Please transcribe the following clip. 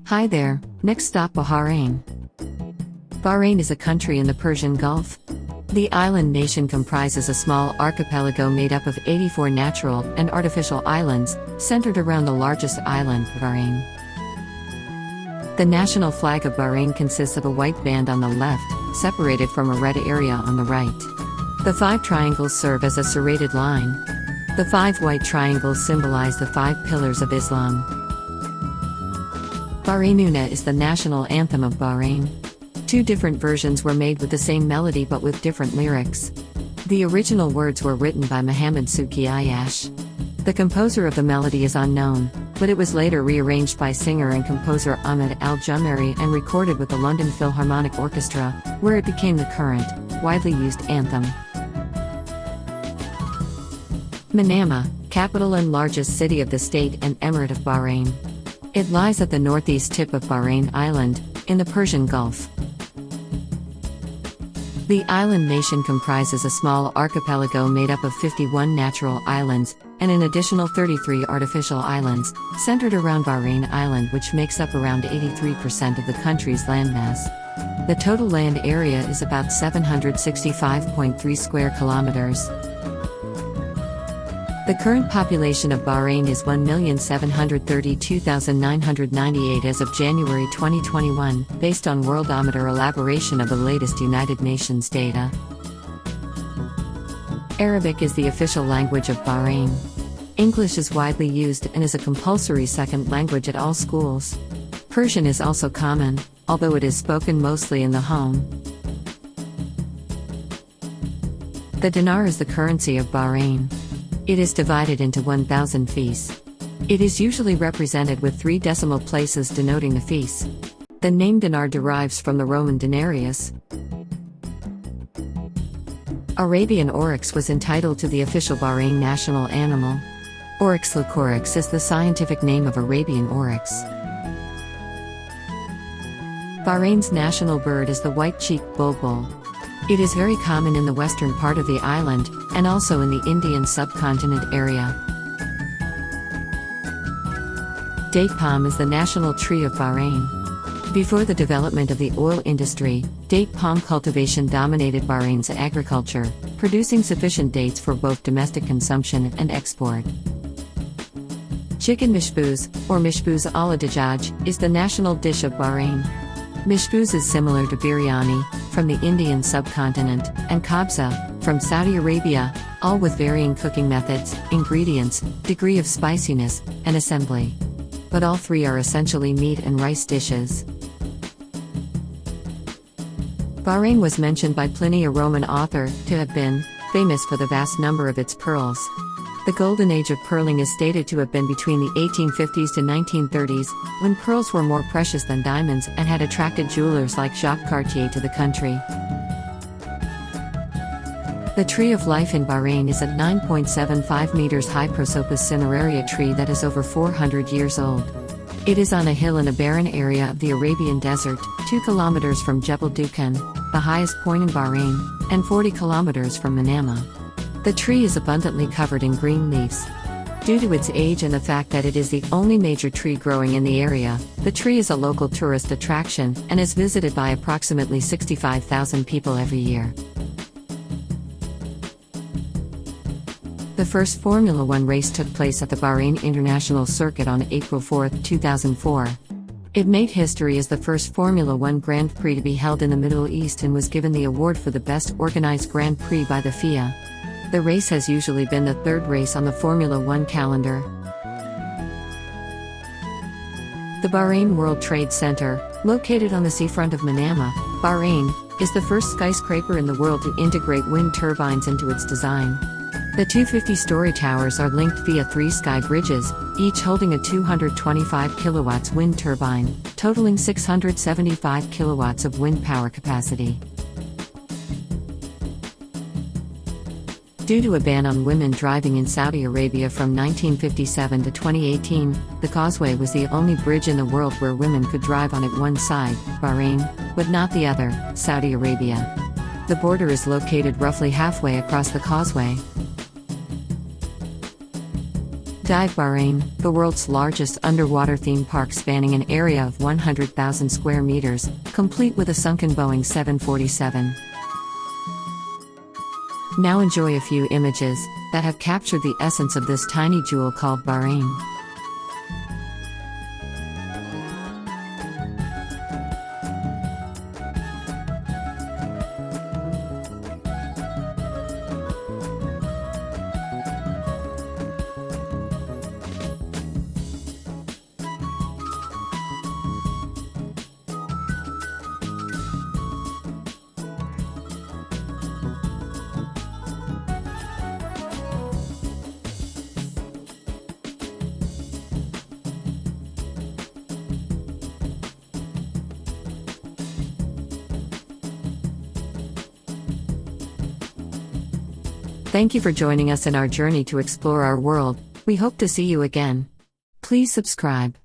Hi there, next stop Bahrain. Bahrain is a country in the Persian Gulf. The island nation comprises a small archipelago made up of 84 natural and artificial islands, centered around the largest island, Bahrain. The national flag of Bahrain consists of a white band on the left, separated from a red area on the right. The 5 triangles serve as a serrated line. The 5 white triangles symbolize the 5 pillars of Islam. Baḥraynunā is the national anthem of Bahrain. 2 different versions were made with the same melody but with different lyrics. The original words were written by Muhammad Suki Ayash. The composer of the melody is unknown, but it was later rearranged by singer and composer Ahmed Al-Jumari and recorded with the London Philharmonic Orchestra, where it became the current, widely used anthem. Manama, capital and largest city of the state and emirate of Bahrain. It lies at the northeast tip of Bahrain Island, in the Persian Gulf. The island nation comprises a small archipelago made up of 51 natural islands, and an additional 33 artificial islands, centered around Bahrain Island, which makes up around 83% of the country's landmass. The total land area is about 765.3 square kilometers. The current population of Bahrain is 1,732,998 as of January 2021, based on Worldometer elaboration of the latest United Nations data. Arabic is the official language of Bahrain. English is widely used and is a compulsory second language at all schools. Persian is also common, although it is spoken mostly in the home. The dinar is the currency of Bahrain. It is divided into 1,000 fees. It is usually represented with 3 decimal places denoting the fees. The name dinar derives from the Roman denarius. Arabian oryx was entitled to the official Bahrain national animal. Oryx leucoryx is the scientific name of Arabian oryx. Bahrain's national bird is the white-cheeked bulbul. It is very common in the western part of the island, and also in the Indian subcontinent area. Date palm is the national tree of Bahrain. Before the development of the oil industry, date palm cultivation dominated Bahrain's agriculture, producing sufficient dates for both domestic consumption and export. Chicken machboos, or machboos ala dajaj, is the national dish of Bahrain. Machboos is similar to biryani, from the Indian subcontinent, and kabsa, from Saudi Arabia, all with varying cooking methods, ingredients, degree of spiciness, and assembly. But all 3 are essentially meat and rice dishes. Bahrain was mentioned by Pliny, a Roman author, to have been famous for the vast number of its pearls. The golden age of pearling is stated to have been between the 1850s to 1930s, when pearls were more precious than diamonds and had attracted jewelers like Jacques Cartier to the country. The tree of life in Bahrain is a 9.75 meters high Prosopis cineraria tree that is over 400 years old. It is on a hill in a barren area of the Arabian desert, 2 kilometers from Jebel Dukhan, the highest point in Bahrain, and 40 kilometers from Manama. The tree is abundantly covered in green leaves. Due to its age and the fact that it is the only major tree growing in the area, the tree is a local tourist attraction and is visited by approximately 65,000 people every year. The first Formula One race took place at the Bahrain International Circuit on April 4, 2004. It made history as the first Formula One Grand Prix to be held in the Middle East and was given the award for the best organized Grand Prix by the FIA. The race has usually been the 3rd race on the Formula One calendar. The Bahrain World Trade Center, located on the seafront of Manama, Bahrain, is the first skyscraper in the world to integrate wind turbines into its design. The 250-story towers are linked via 3 sky bridges, each holding a 225 kilowatts wind turbine, totaling 675 kilowatts of wind power capacity. Due to a ban on women driving in Saudi Arabia from 1957 to 2018, the causeway was the only bridge in the world where women could drive on it one side, Bahrain, but not the other, Saudi Arabia. The border is located roughly halfway across the causeway. Dive Bahrain, the world's largest underwater theme park spanning an area of 100,000 square meters, complete with a sunken Boeing 747. Now enjoy a few images that have captured the essence of this tiny jewel called Bahrain. Thank you for joining us in our journey to explore our world. We hope to see you again. Please subscribe.